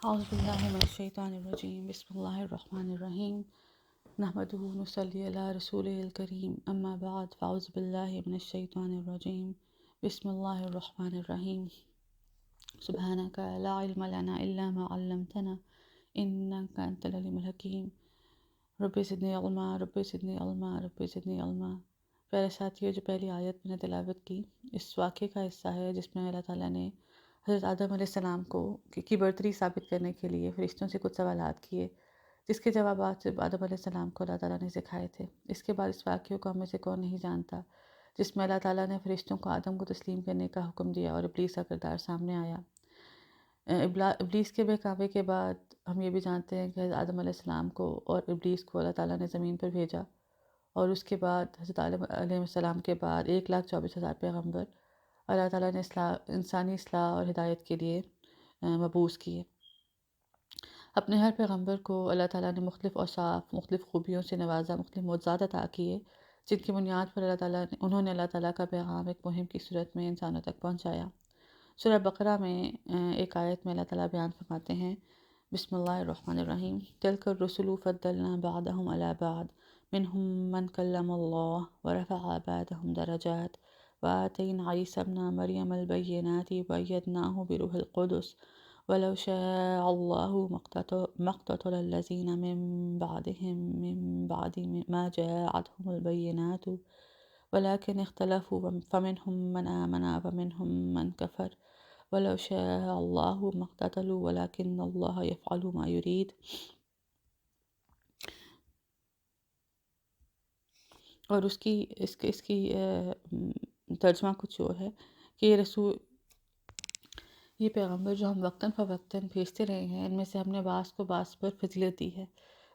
اعوذ باللہ من الشیطان الرجیم بسم اللہ الرحمن الرحیم نحمدہ ونصلی علی رسولہ الکریم اما بعد فاعوذ باللہ من الشیطان الرجیم بسم اللہ الرحمن الرحیم سبحانک لا علم لنا الا ما علمتنا انک انت العلیم الحکیم رب زدنی علما رب زدنی علما رب زدنی علما۔ پیارے ساتھیو، جو پہلی آیت میں نے تلاوت کی اس واقعے کا حصہ ہے جس میں اللہ تعالیٰ نے حضرت آدم علیہ السلام کی برتری ثابت کرنے کے لیے فرشتوں سے کچھ سوالات کیے، جس کے جوابات صرف آدم علیہ السلام کو اللہ تعالیٰ نے سکھائے تھے۔ اس کے بعد اس واقعے کو ہم میں سے کون نہیں جانتا جس میں اللہ تعالیٰ نے فرشتوں کو آدم کو تسلیم کرنے کا حکم دیا اور ابلیس کا کردار سامنے آیا۔ ابلیس کے بہکاوے کے بعد ہم یہ بھی جانتے ہیں کہ حضرت آدم علیہ السلام کو اور ابلیس کو اللہ تعالیٰ نے زمین پر بھیجا، اور اس کے بعد حضرت آدم علیہ السلام کے بعد 1,24,000 پیغمبر اللہ تعالیٰ نے انسانی اصلاح اور ہدایت کے لیے مبعوث کیے۔ اپنے ہر پیغمبر کو اللہ تعالیٰ نے مختلف اوصاف، مختلف خوبیوں سے نوازا، مختلف معجزات عطا کیے، جن کی بنیاد پر انہوں نے اللہ تعالیٰ کا پیغام ایک مہم کی صورت میں انسانوں تک پہنچایا۔ سورہ بقرہ میں ایک آیت میں اللہ تعالیٰ بیان فرماتے ہیں، بسم اللہ الرحمن الرحیم، تِلْکَ الرُّسُلُ فَضَّلْنَا بَعْضَهُمْ عَلَى بَعْضٍ مِّنْهُم مَّن كَلَّمَ اللَّهُ وَرَفَعَ بَعْضَهُمْ دَرَجَاتٍ وَآتَيْنَا عِيسَى ابْنَ مَرْيَمَ الْبَيِّنَاتِ وَأَيَّدْنَاهُ بِرُوحِ الْقُدُسِ وَلَوْ شَاءَ اللَّهُ مَا اقْتَتَلَ الَّذِينَ مِن بَعْدِ مَا جَاءَتْهُمُ الْبَيِّنَاتُ وَلَٰكِنِ اخْتَلَفُوا فَمِنْهُم مَّنْ آمَنَ وَمِنْهُم مَّن كَفَرَ وَلَوْ شَاءَ اللَّهُ مَا اقْتَتَلُوا وَلَٰكِنَّ اللَّهَ يَفْعَلُ مَا يُرِيدُ۔ اور اس کی ترجمہ کچھ اور ہے کہ یہ پیغمبر جو ہم وقتاً فوقتاً بھیجتے رہے ہیں، ان میں سے ہم نے بعض کو بعض پر فضیلت دی ہے۔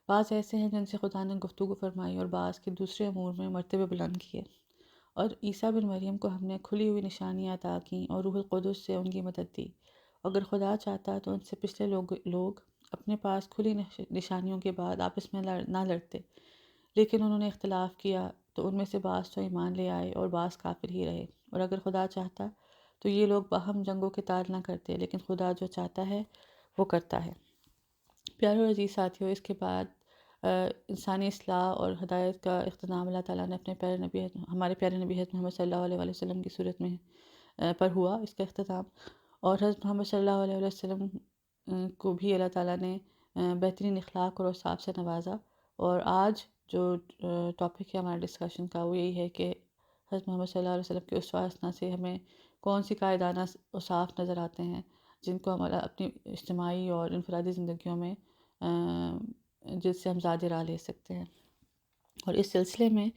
بعض ایسے ہیں جن سے خدا نے گفتگو فرمائی اور بعض کے دوسرے امور میں مرتبے بلند کیے، اور عیسیٰ بن مریم کو ہم نے کھلی ہوئی نشانیاں عطا کیں اور روح القدس سے ان کی مدد دی۔ اگر خدا چاہتا تو ان سے پچھلے لوگ اپنے پاس کھلی نشانیوں کے بعد آپس میں نہ لڑتے، لیکن انہوں نے اختلاف کیا تو ان میں سے بعض تو ایمان لے آئے اور بعض کافر ہی رہے۔ اور اگر خدا چاہتا تو یہ لوگ باہم جنگ و قتال نہ کرتے، لیکن خدا جو چاہتا ہے وہ کرتا ہے۔ پیارے اور عزیز ساتھیوں، اس کے بعد انسانی اصلاح اور ہدایت کا اختتام اللہ تعالیٰ نے ہمارے پیارے نبی حضرت محمد صلی اللہ علیہ وسلم کی صورت میں پر ہوا اس کا اختتام، اور حضرت محمد صلی اللہ علیہ وسلم کو بھی اللہ تعالیٰ نے بہترین اخلاق اور اوصاف سے نوازا۔ اور آج جو ٹاپک ہے ہمارے ڈسکشن کا وہ یہی ہے کہ حضرت محمد صلی اللہ علیہ وسلم کے اسوہ حسنہ سے ہمیں کون سی قائدانہ اوصاف نظر آتے ہیں جن کو ہم اپنی اجتماعی اور انفرادی زندگیوں میں جس سے ہم زیادہ راہ لے سکتے ہیں۔ اور اس سلسلے میں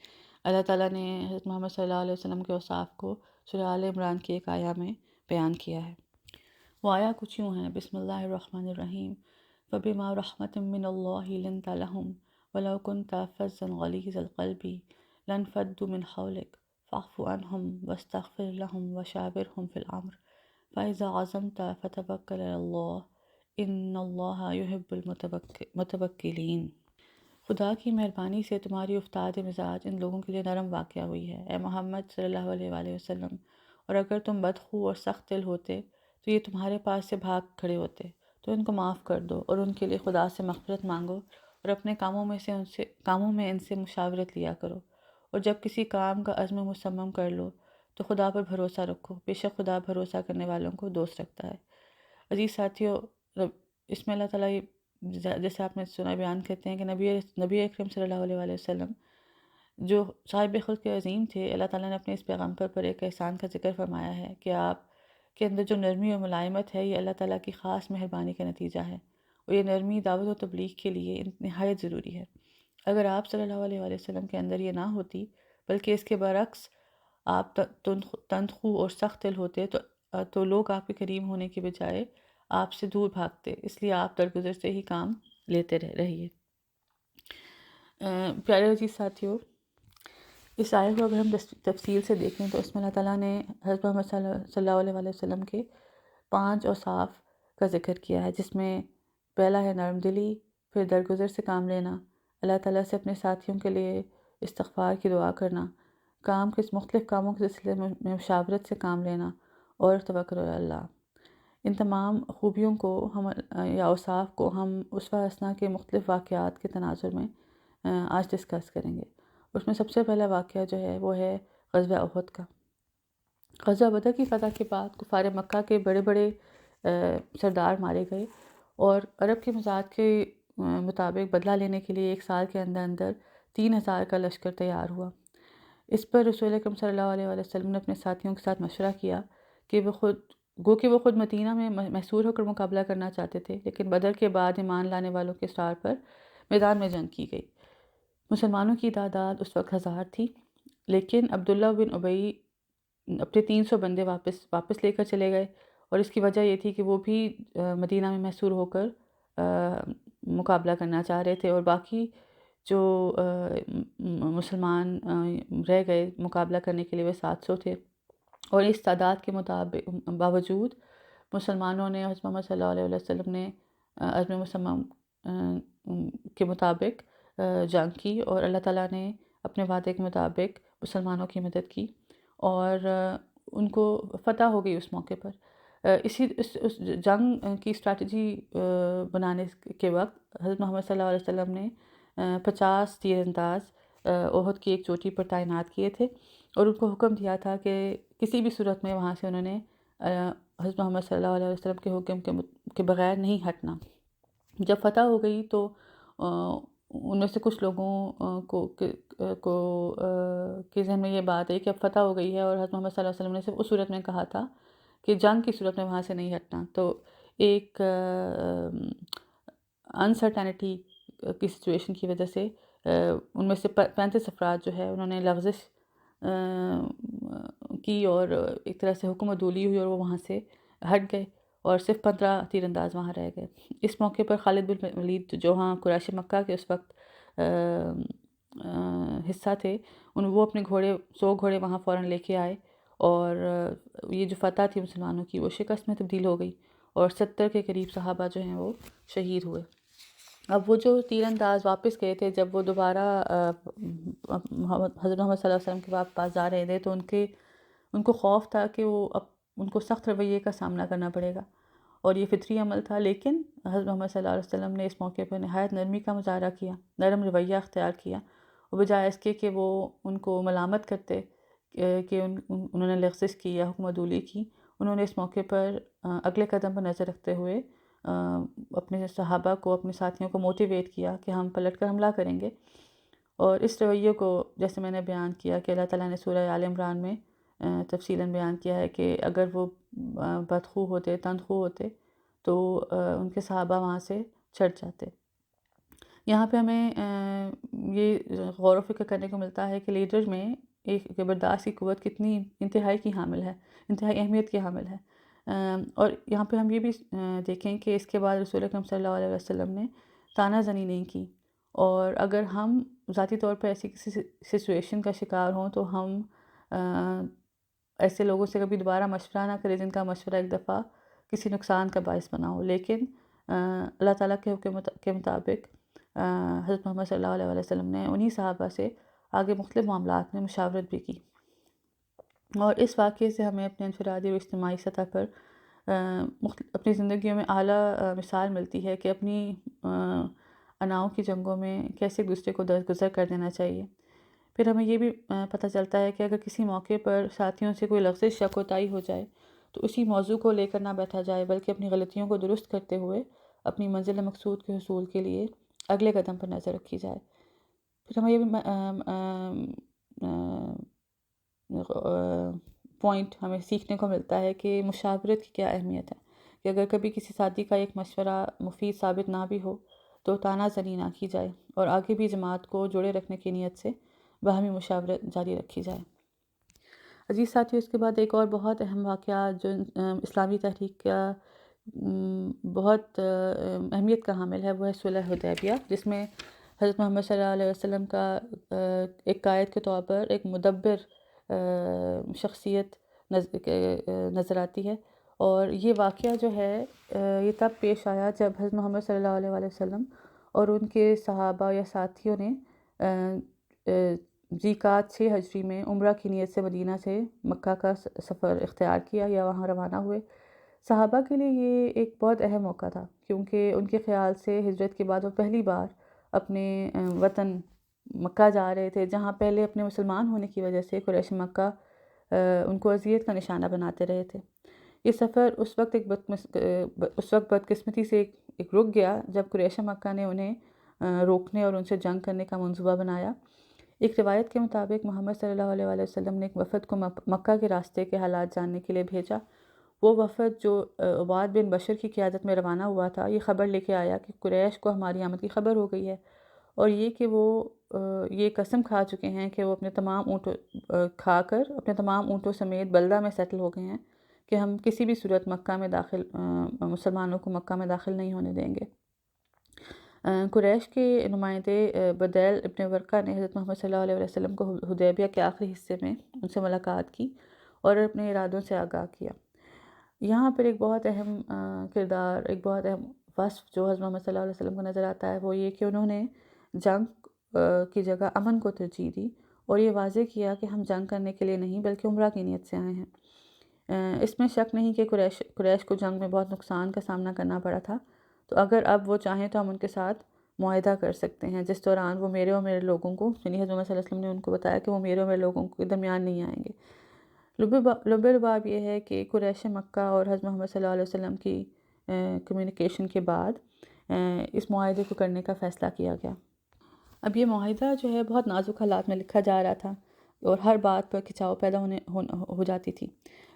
اللہ تعالیٰ نے حضرت محمد صلی اللہ علیہ وسلم کے اوصاف کو سورہ آل عمران کی ایک آیہ میں بیان کیا ہے۔ وہ آیہ کچھ یوں ہے، بسم اللہ الرحمن الرحیم، فَبِمَا رَحْمَةٍ مِّنَ اللَّهِ لِنْتَ لَهُمْ وَلَوْ كُنْتَ فَظًّا غَلِيظَ الْقَلْبِ لَانفَضُّوا مِنْ حَوْلِكَ فَاعْفُ عَنْهُمْ وَاسْتَغْفِرْ لَهُمْ وَشَاوِرْهُمْ فِي الْأَمْرِ فَإِذَا عَزَمْتَ فَتَوَكَّلْ عَلَى اللَّهِ إِنَّ اللَّهَ يُحِبُّ الْمُتَوَكِّلِينَ۔ خدا کی مہربانی سے تمہاری افتاد مزاج ان لوگوں کے لیے نرم واقع ہوئی ہے، اے محمد صلی اللہ علیہ وآلہ وسلم، اور اگر تم بدخو اور سخت دل ہوتے تو یہ تمہارے پاس سے بھاگ کھڑے ہوتے، تو ان کو معاف کر دو اور ان کے لیے خدا سے مغفرت مانگو، اور اپنے کاموں میں ان سے مشاورت لیا کرو، اور جب کسی کام کا عزم مصمم کر لو تو خدا پر بھروسہ رکھو، بے شک خدا بھروسہ کرنے والوں کو دوست رکھتا ہے۔ عزیز ساتھیو، اس میں اللہ تعالیٰ جیسے آپ نے سنا بیان کرتے ہیں کہ نبی اکرم صلی اللہ علیہ وآلہ وسلم جو صاحب خلق عظیم تھے، اللہ تعالیٰ نے اپنے اس پیغمبر پر ایک احسان کا ذکر فرمایا ہے کہ آپ کے اندر جو نرمی اور ملائمت ہے یہ اللہ تعالیٰ کی خاص مہربانی کا نتیجہ ہے، اور یہ نرمی دعوت و تبلیغ کے لیے نہایت ضروری ہے۔ اگر آپ صلی اللہ علیہ وآلہ وسلم کے اندر یہ نہ ہوتی بلکہ اس کے برعکس آپ تندخو اور سخت دل ہوتے تو لوگ آپ کے قریب ہونے کے بجائے آپ سے دور بھاگتے، اس لیے آپ درگزر سے ہی کام لیتے رہیے۔ پیارے عزیز ساتھیو، اس آیت کو اگر ہم تفصیل سے دیکھیں تو اس میں اللہ تعالیٰ نے حضرت محمد صلی اللہ علیہ وآلہ وسلم کے 5 اوصاف کا ذکر کیا ہے، جس میں پہلا ہے نرم دلی، پھر درگزر سے کام لینا، اللہ تعالیٰ سے اپنے ساتھیوں کے لیے استغفار کی دعا کرنا، مختلف کاموں کے سلسلے میں مشاورت سے کام لینا، اور توکل علی اللہ۔ ان تمام خوبیوں کو ہم یا اوصاف کو ہم اسوہ حسنہ کے مختلف واقعات کے تناظر میں آج ڈسکس کریں گے۔ اس میں سب سے پہلا واقعہ جو ہے وہ ہے غزوہ احد کا۔ غزوہ بدر کی فتح کے بعد کفار مکہ کے بڑے بڑے سردار مارے گئے، اور عرب کے مزاج کے مطابق بدلہ لینے کے لیے 1 سال کے اندر اندر 3000 کا لشکر تیار ہوا۔ اس پر رسول اکرم صلی اللہ علیہ وآلہ وسلم نے اپنے ساتھیوں کے ساتھ مشورہ کیا کہ وہ خود مدینہ میں محصور ہو کر مقابلہ کرنا چاہتے تھے، لیکن بدر کے بعد ایمان لانے والوں کے اصرار پر میدان میں جنگ کی گئی۔ مسلمانوں کی تعداد اس وقت 1000 تھی، لیکن عبداللہ بن ابی اپنے 300 بندے واپس لے کر چلے گئے، اور اس کی وجہ یہ تھی کہ وہ بھی مدینہ میں محصور ہو کر مقابلہ کرنا چاہ رہے تھے، اور باقی جو مسلمان رہ گئے مقابلہ کرنے کے لیے وہ 700 تھے۔ اور اس تعداد کے باوجود مسلمانوں نے حضرت محمد صلی اللہ علیہ وسلم نے عزم مصمم کے مطابق جنگ کی، اور اللہ تعالیٰ نے اپنے وعدے کے مطابق مسلمانوں کی مدد کی، اور ان کو فتح ہو گئی اس موقع پر۔ اس جنگ کی اسٹریٹجی بنانے کے وقت حضرت محمد صلی اللہ علیہ وسلم نے 50 تیر انداز احد کی ایک چوٹی پر تعینات کیے تھے، اور ان کو حکم دیا تھا کہ کسی بھی صورت میں وہاں سے انہوں نے حضرت محمد صلی اللہ علیہ وسلم کے حکم کے بغیر نہیں ہٹنا۔ جب فتح ہو گئی تو ان میں سے کچھ لوگوں کے ذہن میں یہ بات ہے کہ اب فتح ہو گئی ہے، اور حضرت محمد صلی اللہ علیہ وسلم نے صرف اس صورت میں کہا تھا کہ جنگ کی صورت میں وہاں سے نہیں ہٹنا، تو ایک انسرٹینٹی کی سچویشن کی وجہ سے ان میں سے 35 افراد جو ہے انہوں نے لغزش کی، اور ایک طرح سے حکم عدولی ہوئی، اور وہ وہاں سے ہٹ گئے، اور صرف 15 تیر انداز وہاں رہ گئے۔ اس موقع پر خالد بن ولید جو ہاں قریش مکہ کے اس وقت حصہ تھے، وہ اپنے 100 گھوڑے وہاں فوراً لے کے آئے، اور یہ جو فتح تھی مسلمانوں کی وہ شکست میں تبدیل ہو گئی، اور 70 کے قریب صحابہ جو ہیں وہ شہید ہوئے۔ اب وہ جو تیر انداز واپس گئے تھے، جب وہ دوبارہ حضرت محمد صلی اللہ علیہ وسلم کے پاس جا رہے تھے، تو ان کو خوف تھا کہ ان کو سخت رویے کا سامنا کرنا پڑے گا، اور یہ فطری عمل تھا، لیکن حضرت محمد صلی اللہ علیہ وسلم نے اس موقع پر نہایت نرمی کا مظاہرہ کیا، نرم رویہ اختیار کیا، اور بجائے اس کے کہ وہ ان کو ملامت کرتے کہ انہوں نے لغزش کی یا حکم عدولی کی، انہوں نے اس موقع پر اگلے قدم پر نظر رکھتے ہوئے اپنے صحابہ کو، اپنے ساتھیوں کو موٹیویٹ کیا کہ ہم پلٹ کر حملہ کریں گے۔ اور اس رویے کو جیسے میں نے بیان کیا کہ اللہ تعالیٰ نے سورہ آل عمران میں تفصیلاً بیان کیا ہے کہ اگر وہ بدخو ہوتے، تندخو ہوتے، تو ان کے صحابہ وہاں سے چھٹ جاتے۔ یہاں پہ ہمیں یہ غور و فکر کرنے کو ملتا ہے کہ لیڈر میں ایک برداشت کی قوت کتنی انتہائی کی حامل ہے، انتہائی اہمیت کی حامل ہے۔ اور یہاں پہ ہم یہ بھی دیکھیں کہ اس کے بعد رسول اکرم صلی اللہ علیہ وسلم نے طعنہ زنی نہیں کی، اور اگر ہم ذاتی طور پہ ایسی کسی سچویشن کا شکار ہوں تو ہم ایسے لوگوں سے کبھی دوبارہ مشورہ نہ کریں جن کا مشورہ ایک دفعہ کسی نقصان کا باعث بنا ہو، لیکن اللہ تعالیٰ کے حکم کے مطابق حضرت محمد صلی اللہ علیہ وسلم نے انہی صحابہ سے آگے مختلف معاملات میں مشاورت بھی کی، اور اس واقعے سے ہمیں اپنے انفرادی اور اجتماعی سطح پر اپنی زندگیوں میں اعلیٰ مثال ملتی ہے کہ اپنی اناؤں کی جنگوں میں کیسے ایک دوسرے کو درگزر کر دینا چاہیے۔ پھر ہمیں یہ بھی پتہ چلتا ہے کہ اگر کسی موقع پر ساتھیوں سے کوئی لغزش یا کوتاہی ہو جائے تو اسی موضوع کو لے کر نہ بیٹھا جائے، بلکہ اپنی غلطیوں کو درست کرتے ہوئے اپنی منزل مقصود کے حصول کے لیے اگلے قدم پر نظر رکھی جائے۔ پھر ہمیں یہ بھی پوائنٹ ہمیں سیکھنے کو ملتا ہے کہ مشاورت کی کیا اہمیت ہے، کہ اگر کبھی کسی ساتھی کا ایک مشورہ مفید ثابت نہ بھی ہو تو طعنہ زنی نہ کی جائے، اور آگے بھی جماعت کو جوڑے رکھنے کی نیت سے باہمی مشاورت جاری رکھی جائے۔ عزیز ساتھیو، اس کے بعد ایک اور بہت اہم واقعہ جو اسلامی تحریک کا بہت اہمیت کا حامل ہے وہ ہے صلح حدیبیہ، جس میں حضرت محمد صلی اللہ علیہ وسلم کا ایک قائد کے طور پر ایک مدبر شخصیت نظر آتی ہے، اور یہ واقعہ جو ہے یہ تب پیش آیا جب حضرت محمد صلی اللہ علیہ وسلم اور ان کے صحابہ یا ساتھیوں نے ذیقعدہ 6 ہجری میں عمرہ کی نیت سے مدینہ سے مکہ کا سفر اختیار کیا یا وہاں روانہ ہوئے۔ صحابہ کے لیے یہ ایک بہت اہم موقع تھا، کیونکہ ان کے خیال سے ہجرت کے بعد وہ پہلی بار اپنے وطن مکہ جا رہے تھے، جہاں پہلے اپنے مسلمان ہونے کی وجہ سے قریش مکہ ان کو اذیت کا نشانہ بناتے رہے تھے۔ یہ سفر اس وقت بدقسمتی سے ایک رک گیا جب قریش مکہ نے انہیں روکنے اور ان سے جنگ کرنے کا منصوبہ بنایا۔ ایک روایت کے مطابق محمد صلی اللہ علیہ وآلہ وسلم نے ایک وفد کو مکہ کے راستے کے حالات جاننے کے لیے بھیجا۔ وہ وفد جو عباد بن بشر کی قیادت میں روانہ ہوا تھا، یہ خبر لے کے آیا کہ قریش کو ہماری آمد کی خبر ہو گئی ہے، اور یہ کہ وہ یہ قسم کھا چکے ہیں کہ وہ اپنے تمام اونٹوں سمیت بلدہ میں سیٹل ہو گئے ہیں کہ ہم کسی بھی صورت مسلمانوں کو مکہ میں داخل نہیں ہونے دیں گے۔ قریش کے نمائندے بدیل ابن ورقہ نے حضرت محمد صلی اللہ علیہ وسلم کو حدیبیہ کے آخری حصے میں ان سے ملاقات کی اور اپنے ارادوں سے آگاہ کیا۔ یہاں پر ایک بہت اہم کردار، ایک بہت اہم وصف جو حضرت محمد صلی اللہ علیہ وسلم کو نظر آتا ہے، وہ یہ کہ انہوں نے جنگ کی جگہ امن کو ترجیح دی اور یہ واضح کیا کہ ہم جنگ کرنے کے لیے نہیں بلکہ عمرہ کی نیت سے آئے ہیں۔ اس میں شک نہیں کہ قریش کو جنگ میں بہت نقصان کا سامنا کرنا پڑا تھا، تو اگر اب وہ چاہیں تو ہم ان کے ساتھ معاہدہ کر سکتے ہیں، جس دوران وہ میرے اور میرے لوگوں کو، یعنی حضرت محمد صلی اللہ علیہ وسلم نے ان کو بتایا کہ وہ میرے اور میرے لوگوں کے درمیان نہیں آئیں گے۔ لب لباب یہ ہے کہ قریش مکہ اور حضرت محمد صلی اللہ علیہ وسلم کی کمیونیکیشن کے بعد اس معاہدے کو کرنے کا فیصلہ کیا گیا۔ اب یہ معاہدہ جو ہے بہت نازک حالات میں لکھا جا رہا تھا اور ہر بات پر کھچاؤ پیدا ہو جاتی تھی۔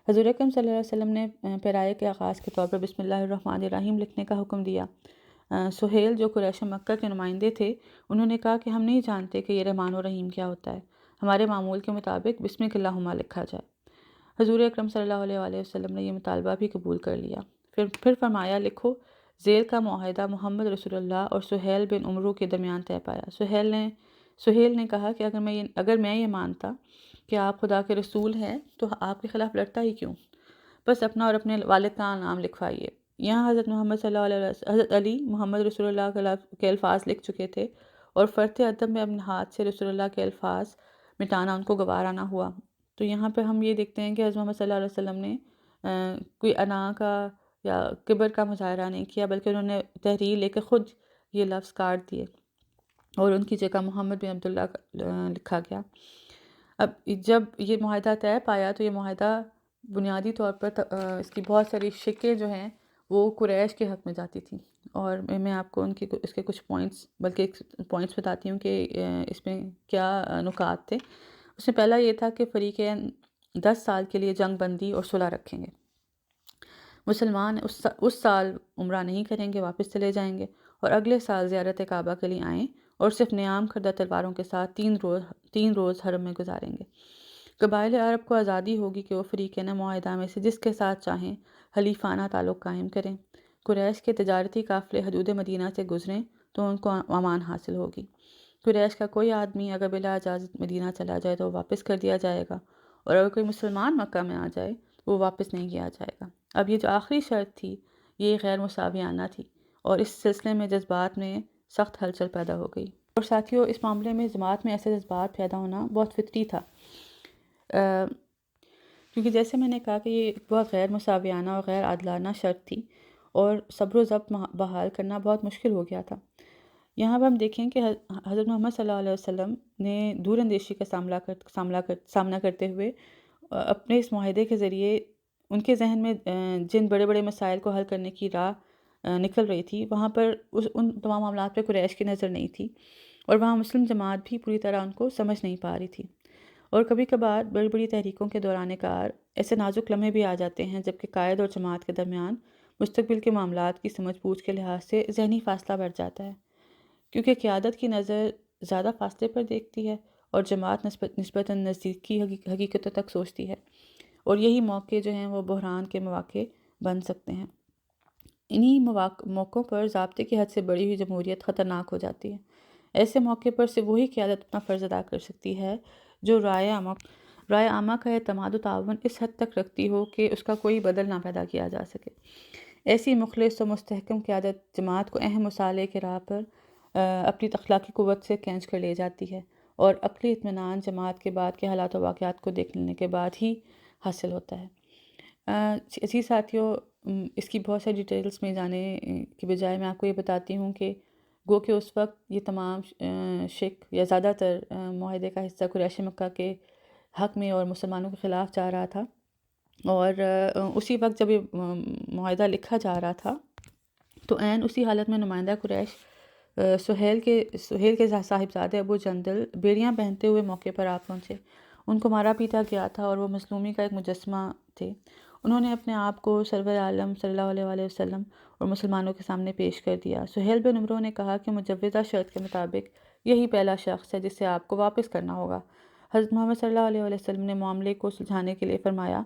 حضور اکرم صلی اللہ علیہ وسلم نے پیرائے کے آغاز کے طور پر بسم اللہ الرحمن الرحیم لکھنے کا حکم دیا۔ سہیل جو قریش مکہ کے نمائندے تھے، انہوں نے کہا کہ ہم نہیں جانتے کہ یہ رحمان و رحیم کیا ہوتا ہے، ہمارے معمول کے مطابق بسمک اللہم لکھا جائے۔ حضور اکرم صلی اللہ علیہ وآلہ وسلم نے یہ مطالبہ بھی قبول کر لیا۔ پھر فرمایا، لکھو ذیل کا معاہدہ محمد رسول اللہ اور سہیل بن عمرو کے درمیان طے پایا۔ سہیل نے کہا کہ اگر میں یہ مانتا کہ آپ خدا کے رسول ہیں تو آپ کے خلاف لڑتا ہی کیوں؟ بس اپنا اور اپنے والد کا نام لکھوائیے۔ یہاں حضرت علی محمد رسول اللہ کے الفاظ لکھ چکے تھے اور فرط ادب میں اپنے ہاتھ سے رسول اللہ کے الفاظ مٹانا ان کو گوارا نہ ہوا۔ تو یہاں پہ ہم یہ دیکھتے ہیں کہ حضرت محمد صلی اللہ علیہ وسلم نے کوئی انا کا یا کبر کا مظاہرہ نہیں کیا، بلکہ انہوں نے تحریر لے کے خود یہ لفظ کاٹ دیے اور ان کی جگہ محمد بن عبداللہ لکھا گیا۔ اب جب یہ معاہدہ طے پایا تو یہ معاہدہ بنیادی طور پر اس کی بہت ساری شقیں جو ہیں وہ قریش کے حق میں جاتی تھیں، اور میں آپ کو اس کے کچھ پوائنٹس بتاتی ہوں کہ اس میں کیا نکات تھے۔ اس میں پہلا یہ تھا کہ فریقین 10 سال کے لیے جنگ بندی اور صلح رکھیں گے۔ مسلمان اس سال عمرہ نہیں کریں گے، واپس چلے جائیں گے اور اگلے سال زیارت کعبہ کے لیے آئیں اور صرف نیام کردہ تلواروں کے ساتھ 3 روز حرم میں گزاریں گے۔ قبائل عرب کو آزادی ہوگی کہ وہ فریقین معاہدہ میں سے جس کے ساتھ چاہیں حلیفانہ تعلق قائم کریں۔ قریش کے تجارتی قافلے حدود مدینہ سے گزریں تو ان کو امان حاصل ہوگی۔ قریش کا کوئی آدمی اگر بلا اجازت مدینہ چلا جائے تو وہ واپس کر دیا جائے گا، اور اگر کوئی مسلمان مکہ میں آ جائے تو وہ واپس نہیں کیا جائے گا۔ اب یہ جو آخری شرط تھی یہ غیر مساویانہ تھی، اور اس سلسلے میں جذبات میں سخت ہلچل پیدا ہو گئی۔ اور ساتھیوں، اس معاملے میں جماعت میں ایسے جذبات پیدا ہونا بہت فطری تھا، کیونکہ جیسے میں نے کہا کہ یہ بہت غیر مساویانہ اور غیر عادلانہ شرط تھی اور صبر و ضبط بحال کرنا بہت مشکل ہو گیا تھا۔ یہاں پر ہم دیکھیں کہ حضرت محمد صلی اللہ علیہ وسلم نے دور اندیشی کا سامنا کرتے ہوئے اپنے اس معاہدے کے ذریعے ان کے ذہن میں جن بڑے بڑے مسائل کو حل کرنے کی راہ نکل رہی تھی، وہاں پر ان تمام معاملات پہ قریش کی نظر نہیں تھی، اور وہاں مسلم جماعت بھی پوری طرح ان کو سمجھ نہیں پا رہی تھی۔ اور کبھی کبھار بڑی بڑی تحریکوں کے دوران کار ایسے نازک لمحے بھی آ جاتے ہیں جبکہ قائد اور جماعت کے درمیان مستقبل کے معاملات کی سمجھ بوجھ کے لحاظ سے ذہنی فاصلہ بڑھ جاتا ہے، کیونکہ قیادت کی نظر زیادہ فاصلے پر دیکھتی ہے اور جماعت نسبتاً نزدیکی حقیقتوں تک سوچتی ہے، اور یہی موقع جو ہیں وہ بحران کے مواقع بن سکتے ہیں۔ انہی موقعوں پر ضابطے کی حد سے بڑی ہوئی جمہوریت خطرناک ہو جاتی ہے۔ ایسے موقع پر سے وہی قیادت اپنا فرض ادا کر سکتی ہے جو رائے عامہ کا اعتماد و تعاون اس حد تک رکھتی ہو کہ اس کا کوئی بدل نہ پیدا کیا جا سکے۔ ایسی مخلص و مستحکم قیادت جماعت کو اہم مصالحے کے راہ پر اپنی اخلاقی قوت سے کھینچ کر لے جاتی ہے، اور عقلی اطمینان جماعت کے بعد کے حالات و واقعات کو دیکھ لینے کے بعد ہی حاصل ہوتا ہے۔ اسی ساتھیوں، اس کی بہت ساری ڈیٹیلز میں جانے کی بجائے میں آپ کو یہ بتاتی ہوں کہ گو کہ اس وقت یہ تمام شک یا زیادہ تر معاہدے کا حصہ قریش مکہ کے حق میں اور مسلمانوں کے خلاف جا رہا تھا، اور اسی وقت جب یہ معاہدہ لکھا جا رہا تھا تو عین اسی حالت میں نمائندہ قریش سہیل کے صاحبزادے ابو جندل بیڑیاں پہنتے ہوئے موقع پر آ پہنچے۔ ان کو مارا پیٹا گیا تھا اور وہ مظلومی کا ایک مجسمہ تھے۔ انہوں نے اپنے آپ کو سرور عالم صلی اللہ علیہ وآلہ وسلم اور مسلمانوں کے سامنے پیش کر دیا۔ سہیل بن عمرو نے کہا کہ مجوزہ شرط کے مطابق یہی پہلا شخص ہے جسے آپ کو واپس کرنا ہوگا۔ حضرت محمد صلی اللہ علیہ وآلہ وسلم نے معاملے کو سلجھانے کے لیے فرمایا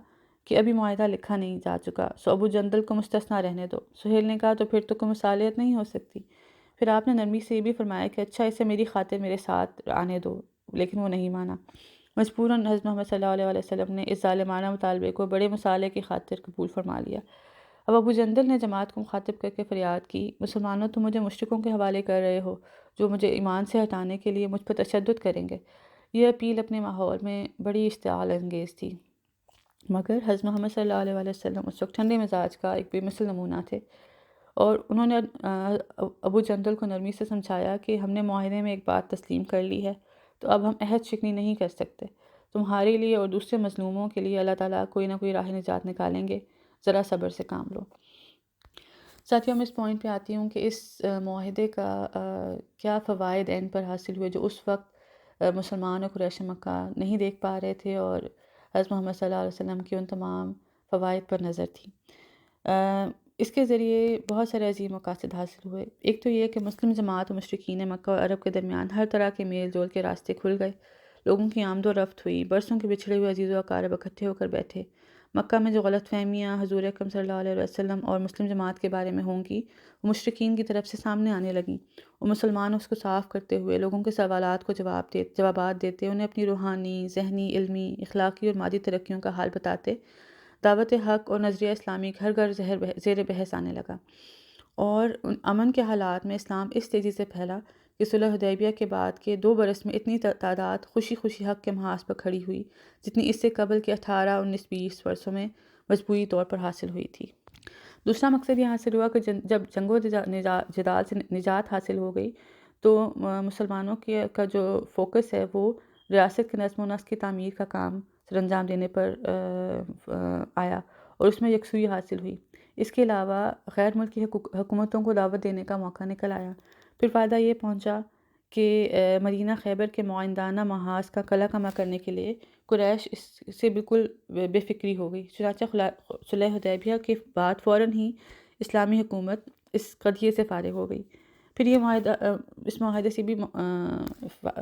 کہ ابھی معاہدہ لکھا نہیں جا چکا، سو ابو جندل کو مستثنیٰ رہنے دو۔ سہیل نے کہا تو پھر تو کوئی مصالحت نہیں ہو سکتی۔ پھر آپ نے نرمی سے یہ بھی فرمایا کہ اچھا اسے میری خاطر میرے ساتھ آنے دو، لیکن وہ نہیں مانا۔ مجبوراً حضرت محمد صلی اللہ علیہ وآلہ وسلم نے اس ظالمانہ مطالبے کو بڑے مصالحے کی خاطر قبول فرما لیا۔ اب ابو جندل نے جماعت کو مخاطب کر کے فریاد کی، مسلمانوں تم مجھے مشرکوں کے حوالے کر رہے ہو جو مجھے ایمان سے ہٹانے کے لیے مجھ پر تشدد کریں گے۔ یہ اپیل اپنے ماحول میں بڑی اشتعال انگیز تھی، مگر حضرت محمد صلی اللہ علیہ وآلہ وسلم اس وقت ٹھنڈے مزاج کا ایک بے مثل نمونہ تھے، اور انہوں نے ابو جندل کو نرمی سے سمجھایا کہ ہم نے معاہدے میں ایک بات تسلیم کر لی ہے، تو اب ہم عہد شکنی نہیں کر سکتے۔ تمہارے لیے اور دوسرے مظلوموں کے لیے اللہ تعالیٰ کوئی نہ کوئی راہ نجات نکالیں گے، ذرا صبر سے کام لو۔ ساتھیوں میں اس پوائنٹ پہ آتی ہوں کہ اس معاہدے کا کیا فوائد اینڈ پر حاصل ہوئے جو اس وقت مسلمان اور قریش مکہ نہیں دیکھ پا رہے تھے، اور حضرت محمد صلی اللہ علیہ وسلم کی ان تمام فوائد پر نظر تھی۔ اس کے ذریعے بہت سارے عظیم مقاصد حاصل ہوئے۔ ایک تو یہ کہ مسلم جماعت و مشرکین مکہ اور عرب کے درمیان ہر طرح کے میل جول کے راستے کھل گئے، لوگوں کی آمد و رفت ہوئی، برسوں کے بچھڑے ہوئے عزیز و اقارب اکٹھے ہو کر بیٹھے۔ مکہ میں جو غلط فہمیاں حضور اکرم صلی اللہ علیہ وسلم اور مسلم جماعت کے بارے میں ہوں گی، وہ مشرکین کی طرف سے سامنے آنے لگیں، اور مسلمان اس کو صاف کرتے ہوئے لوگوں کے سوالات کو جوابات دیتے، انہیں اپنی روحانی، ذہنی، علمی، اخلاقی اور مادی ترقیوں کا حال بتاتے، دعوت حق اور نظریہ اسلامی گھر گھر زیر بحث آنے لگا، اور امن کے حالات میں اسلام اس تیزی سے پھیلا کہ صلح حدیبیہ کے بعد کے 2 برس میں اتنی تعداد خوشی خوشی حق کے محاذ پر کھڑی ہوئی جتنی اس سے قبل کے 18، 19، 20 برسوں میں مجموعی طور پر حاصل ہوئی تھی۔ دوسرا مقصد یہ حاصل ہوا کہ جب جنگ و جدال سے نجات حاصل ہو گئی تو مسلمانوں کا جو فوکس ہے وہ ریاست کے نظم و نسق کی تعمیر کا کام سر انجام دینے پر آیا، اور اس میں یکسوئی حاصل ہوئی۔ اس کے علاوہ غیر ملکی حکومتوں کو دعوت دینے کا موقع نکل آیا۔ پھر فائدہ یہ پہنچا کہ مدینہ خیبر کے معاہدانہ محاذ کا قلع کما کرنے کے لیے قریش اس سے بالکل بے فکری ہو گئی۔ چنانچہ صلح حدیبیہ کے بعد فوراً ہی اسلامی حکومت اس قضیے سے فارغ ہو گئی۔ پھر اس معاہدے سے بھی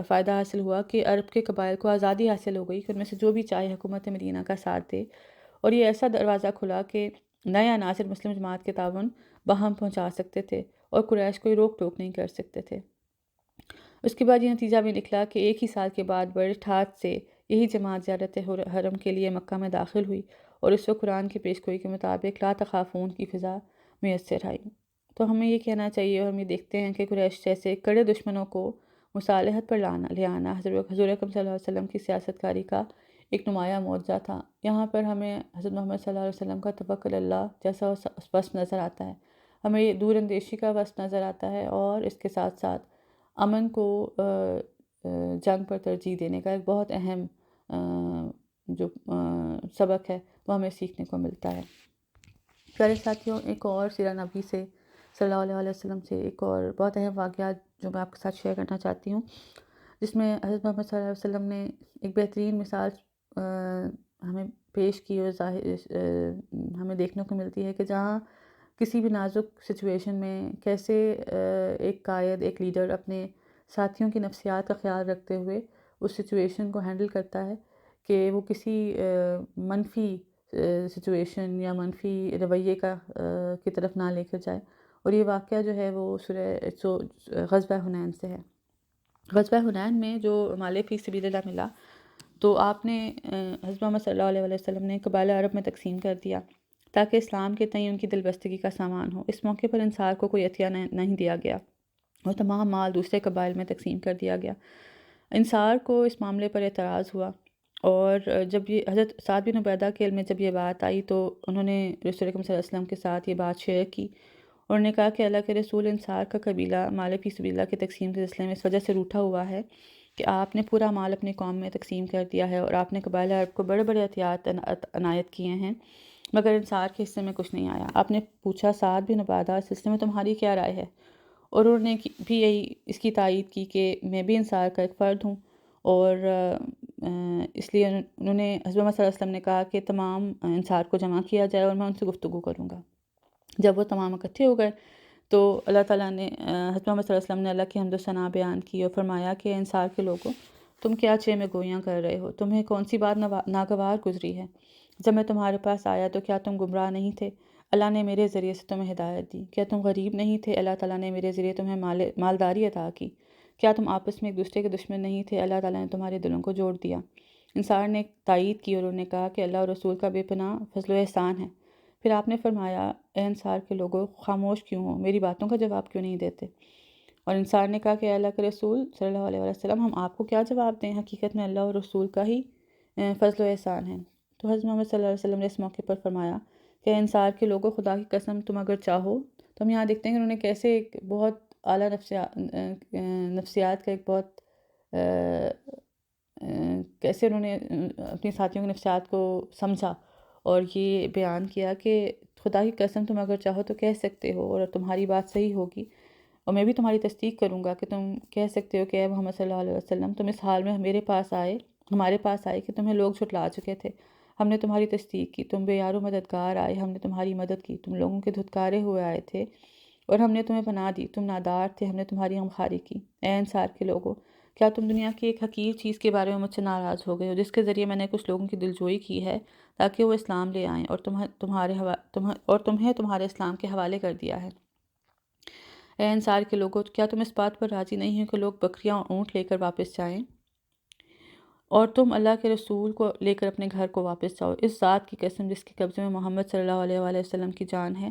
فائدہ حاصل ہوا کہ عرب کے قبائل کو آزادی حاصل ہو گئی کہ ان میں سے جو بھی چاہے حکومت مدینہ کا ساتھ دے، اور یہ ایسا دروازہ کھلا کہ نئے عناصر مسلم جماعت کے تعاون باہم پہنچا سکتے تھے اور قریش کوئی روک ٹوک نہیں کر سکتے تھے۔ اس کے بعد یہ نتیجہ بھی نکلا کہ ایک ہی سال کے بعد بڑے ٹھاٹھ سے یہی جماعت زیارت حرم کے لیے مکہ میں داخل ہوئی، اور اس وقت قرآن کی پیش گوئی کے مطابق لا تخافون کی فضا میسر آئی۔ تو ہمیں یہ کہنا چاہیے، اور ہم یہ دیکھتے ہیں کہ قریش جیسے کڑے دشمنوں کو مصالحت پر لے آنا حضور اکرم صلی اللہ علیہ وسلم کی سیاست کاری کا ایک نمایاں معجزہ تھا۔ یہاں پر ہمیں حضرت محمد صلی اللہ علیہ وسلم کا توکل اللہ جیسا وصف نظر آتا ہے، ہمیں یہ دور اندیشی کا وصف نظر آتا ہے، اور اس کے ساتھ ساتھ امن کو جنگ پر ترجیح دینے کا ایک بہت اہم جو سبق ہے وہ ہمیں سیکھنے کو ملتا ہے۔ پیارے ساتھیوں، ایک اور سیرہ نبی سے صلی اللہ علیہ وسلم سے ایک اور بہت اہم واقعہ جو میں آپ کے ساتھ شیئر کرنا چاہتی ہوں، جس میں حضرت محمد صلی اللہ علیہ وسلم نے ایک بہترین مثال ہمیں پیش کی، اور ہمیں دیکھنے کو ملتی ہے کہ جہاں کسی بھی نازک سچویشن میں کیسے ایک قائد، ایک لیڈر اپنے ساتھیوں کی نفسیات کا خیال رکھتے ہوئے اس سچویشن کو ہینڈل کرتا ہے کہ وہ کسی منفی سچویشن یا منفی رویے کی طرف نہ لے کر جائے۔ اور یہ واقعہ جو ہے وہ غزوہ حنین سے ہے۔ غزوہ حنین میں جو مال فی سبیل اللہ ملا تو آپ نے حضرت محمد صلی اللہ علیہ وسلم نے قبائل عرب میں تقسیم کر دیا تاکہ اسلام کے تئیں ان کی دلبستگی کا سامان ہو۔ اس موقع پر انصار کو کوئی عطیہ نہیں دیا گیا، اور تمام مال دوسرے قبائل میں تقسیم کر دیا گیا۔ انصار کو اس معاملے پر اعتراض ہوا، اور جب یہ حضرت سعد بن عبیدہ کے علم میں جب یہ بات آئی تو انہوں نے رسول اکرم صلی اللہ علیہ وسلم کے ساتھ یہ بات شیئر کی، اور انہوں نے کہا کہ اللہ کے رسول، انصار کا قبیلہ مال فی سبیل اللہ کی تقسیم کے سلسلے میں اس وجہ سے روٹھا ہوا ہے کہ آپ نے پورا مال اپنی قوم میں تقسیم کر دیا ہے، اور آپ نے قبائل عرب کو بڑے بڑے احتیاط عنایت کیے ہیں، مگر انصار کے حصے میں کچھ نہیں آیا۔ آپ نے پوچھا سعد بن عبادہ، اس سلسلے میں تمہاری کیا رائے ہے؟ اور انہوں نے بھی یہی اس کی تائید کی کہ میں بھی انصار کا ایک فرد ہوں، اور اس لیے انہوں نے حضرت محمد صلی اللہ علیہ وسلم نے کہا کہ تمام انصار کو جمع کیا جائے اور میں ان سے گفتگو کروں گا۔ جب وہ تمام اکٹھے ہو گئے تو اللہ تعالیٰ نے حضرت محمد صلی اللہ علیہ وسلم نے اللہ کی حمد و ثنا بیان کی اور فرمایا کہ انصار کے لوگوں، تم کیا چے میں گویاں کر رہے ہو؟ تمہیں کون سی بات ناگوار گزری ہے؟ جب میں تمہارے پاس آیا تو کیا تم گمراہ نہیں تھے؟ اللہ نے میرے ذریعے سے تمہیں ہدایت دی۔ کیا تم غریب نہیں تھے؟ اللہ تعالیٰ نے میرے ذریعے تمہیں مالداری عطا کی۔ کیا تم آپس میں ایک دوسرے کے دشمن نہیں تھے؟ اللہ تعالیٰ نے تمہارے دلوں کو جوڑ دیا۔ انصار نے تائید کی اور انہوں نے کہا کہ اللہ اور رسول کا بے پناہ فضل و احسان ہے۔ پھر آپ نے فرمایا، اے انصار کے لوگوں، خاموش کیوں ہو؟ میری باتوں کا جواب کیوں نہیں دیتے؟ اور انصار نے کہا کہ اے اللہ کے رسول صلی اللہ علیہ وسلم، ہم آپ کو کیا جواب دیں؟ حقیقت میں اللہ اور رسول کا ہی فضل و احسان ہے۔ تو حضرت محمد صلی اللہ علیہ وسلم نے اس موقع پر فرمایا کہ اے انصار کے لوگوں، خدا کی قسم تم اگر چاہو تو ہم یہاں دیکھتے ہیں کہ انہوں نے کیسے ایک بہت اعلیٰ نفسیات کا ایک بہت کیسے انہوں نے اپنی ساتھیوں کی نفسیات کو سمجھا اور یہ بیان کیا کہ خدا کی قسم تم اگر چاہو تو کہہ سکتے ہو اور تمہاری بات صحیح ہوگی، اور میں بھی تمہاری تصدیق کروں گا کہ تم کہہ سکتے ہو کہ اے محمد صلی اللہ علیہ وسلم، تم اس حال میں ہمارے پاس آئے کہ تمہیں لوگ جھٹلا چکے تھے، ہم نے تمہاری تصدیق کی، تم بے یار و مددگار آئے، ہم نے تمہاری مدد کی، تم لوگوں کے دھتکارے ہوئے آئے تھے اور ہم نے تمہیں پناہ دی، تم نادار تھے، ہم نے تمہاری غمخواری کی۔ اے انصار کے لوگوں، کیا تم دنیا کی ایک حقیر چیز کے بارے میں مجھ سے ناراض ہو گئے ہو، جس کے ذریعے میں نے کچھ لوگوں کی دلجوئی کی ہے تاکہ وہ اسلام لے آئیں، اور تمہیں تمہارے اسلام کے حوالے کر دیا ہے؟ اے انصار کے لوگوں، کیا تم اس بات پر راضی نہیں ہو کہ لوگ بکریاں اور اونٹ لے کر واپس جائیں، اور تم اللہ کے رسول کو لے کر اپنے گھر کو واپس جاؤ؟ اس ذات کی قسم جس کے قبضے میں محمد صلی اللہ علیہ وآلہ وسلم کی جان ہے،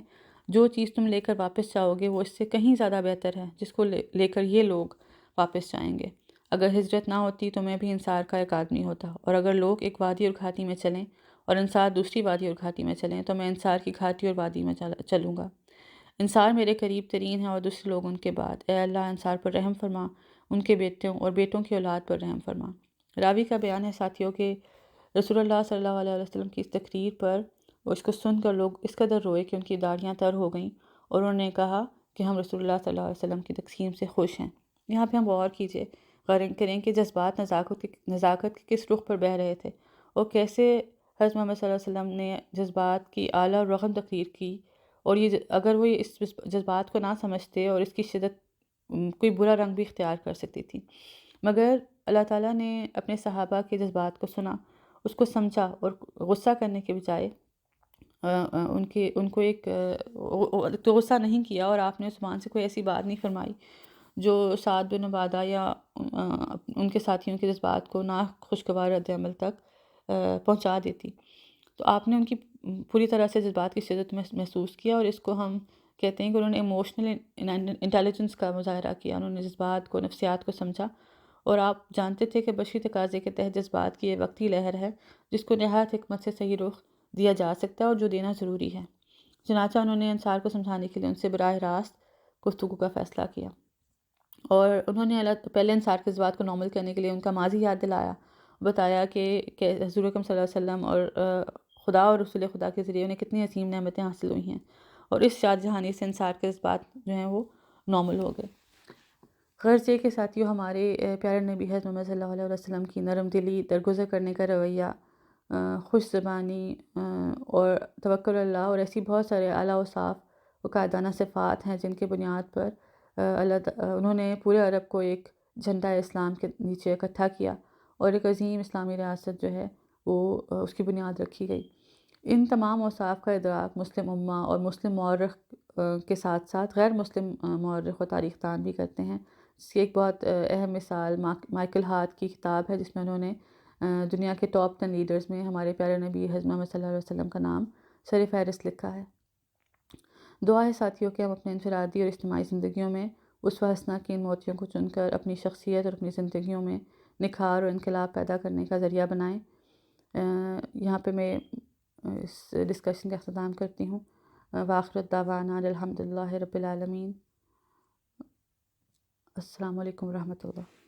جو چیز تم لے کر واپس جاؤ گے وہ اس سے کہیں زیادہ بہتر ہے جس کو لے کر یہ لوگ واپس جائیں گے۔ اگر ہجرت نہ ہوتی تو میں بھی انصار کا ایک آدمی ہوتا، اور اگر لوگ ایک وادی اور گھاٹی میں چلیں اور انصار دوسری وادی اور گھاٹی میں چلیں تو میں انصار کی گھاٹی اور وادی میں چلوں گا۔ انصار میرے قریب ترین ہیں اور دوسرے لوگ ان کے بعد۔ اے اللہ، انصار پر رحم فرما، ان کے بیٹوں اور بیٹوں کی اولاد پر رحم فرما۔ راوی کا بیان ہے ساتھیوں کہ رسول اللہ صلی اللہ علیہ وسلم کی اس تقریر پر اور اس کو سن کر لوگ اس قدر روئے کہ ان کی داڑھیاں تر ہو گئیں، اور انہوں نے کہا کہ ہم رسول اللہ صلی اللہ علیہ وسلم کی تقسیم سے خوش ہیں۔ یہاں پہ ہم غور کیجئے، غور کریں کہ جذبات نزاکت کے کس رخ پر بہہ رہے تھے، اور کیسے حضرت محمد صلی اللہ علیہ وسلم نے جذبات کی اعلیٰ اور رغم تقریر کی، اور اگر وہ اس جذبات کو نہ سمجھتے اور اس کی شدت کوئی برا رنگ بھی اختیار کر سکتی تھی، مگر اللہ تعالیٰ نے اپنے صحابہ کے جذبات کو سنا، اس کو سمجھا، اور غصہ کرنے کے بجائے ان کو ایک غصہ نہیں کیا، اور آپ نے عثمان سے کوئی ایسی بات نہیں فرمائی جو سعد بن عبادہ یا ان کے ساتھیوں کے جذبات کو ناخوشگوار رد عمل تک پہنچا دیتی۔ تو آپ نے ان کی پوری طرح سے جذبات کی شدت محسوس کیا، اور اس کو ہم کہتے ہیں کہ انہوں نے ایموشنل انٹیلیجنس کا مظاہرہ کیا، انہوں نے جذبات کو، نفسیات کو سمجھا، اور آپ جانتے تھے کہ بشری تقاضے کے تحت جذبات کی یہ وقتی لہر ہے جس کو نہایت حکمت سے صحیح رخ دیا جا سکتا ہے اور جو دینا ضروری ہے۔ چنانچہ انہوں نے انصار کو سمجھانے کے لیے ان سے براہ راست گفتگو کا فیصلہ کیا، اور انہوں نے پہلے انصار کے جذبات کو نارمل کرنے کے لیے ان کا ماضی یاد دلایا، بتایا کہ حضور اکرم صلی اللہ علیہ وسلم اور خدا اور رسول خدا کے ذریعے انہیں کتنی عظیم نعمتیں حاصل ہوئی ہیں، اور اس شاد جہانی سے انصار کے جذبات جو ہیں وہ نارمل ہو گئے۔ غرض یہ کہ ساتھیوں، ہمارے پیارے نبی حضرت محمد صلی اللہ علیہ وسلم کی نرم دلی، درگزر کرنے کا رویہ، خوش زبانی اور توکل اللہ اور ایسی بہت سارے اعلیٰ و صاف و قائدانہ صفات ہیں جن کے بنیاد پر انہوں نے پورے عرب کو ایک جھنڈا اسلام کے نیچے اکٹھا کیا، اور ایک عظیم اسلامی ریاست جو ہے وہ اس کی بنیاد رکھی گئی۔ ان تمام اوصاف کا ادراک مسلم امہ اور مسلم مورخ کے ساتھ ساتھ غیر مسلم مورخ و تاریخ دان بھی کرتے ہیں، جس کی ایک بہت اہم مثال مائیکل ہارٹ کی کتاب ہے، جس میں انہوں نے دنیا کے ٹاپ 10 لیڈرز میں ہمارے پیارے نبی حضرت محمد صلی اللہ علیہ وسلم کا نام سر فہرست لکھا ہے۔ دعا ہے ساتھیوں کہ ہم اپنے انفرادی اور اجتماعی زندگیوں میں اسوہ حسنہ کی ان موتیوں کو چن کر اپنی شخصیت اور اپنی زندگیوں میں نکھار اور انقلاب پیدا کرنے کا ذریعہ بنائیں، یہاں پہ میں اس ڈسکشن کا اختتام کرتی ہوں۔ وآخر دعوانا الحمد للہ رب العالمین۔ السلام علیکم ورحمۃ اللہ۔